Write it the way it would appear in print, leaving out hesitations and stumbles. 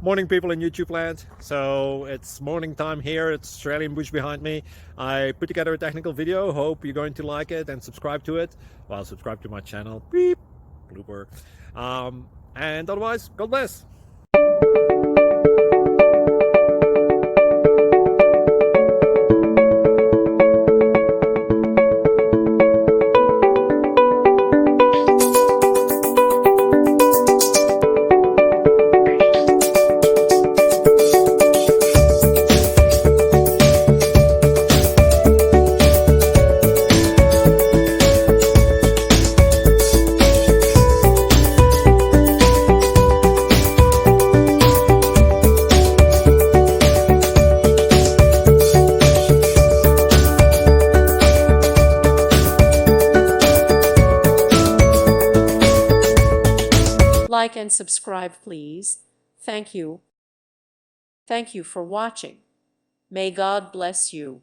Morning, people in YouTube land. So it's morning time here. It's Australian bush behind me. I put together a technical video. Hope you're going to like it and subscribe to it. Well, subscribe to my channel. Beep. Blooper. And otherwise, God bless. Like and subscribe, please. Thank you. Thank you for watching. May God bless you.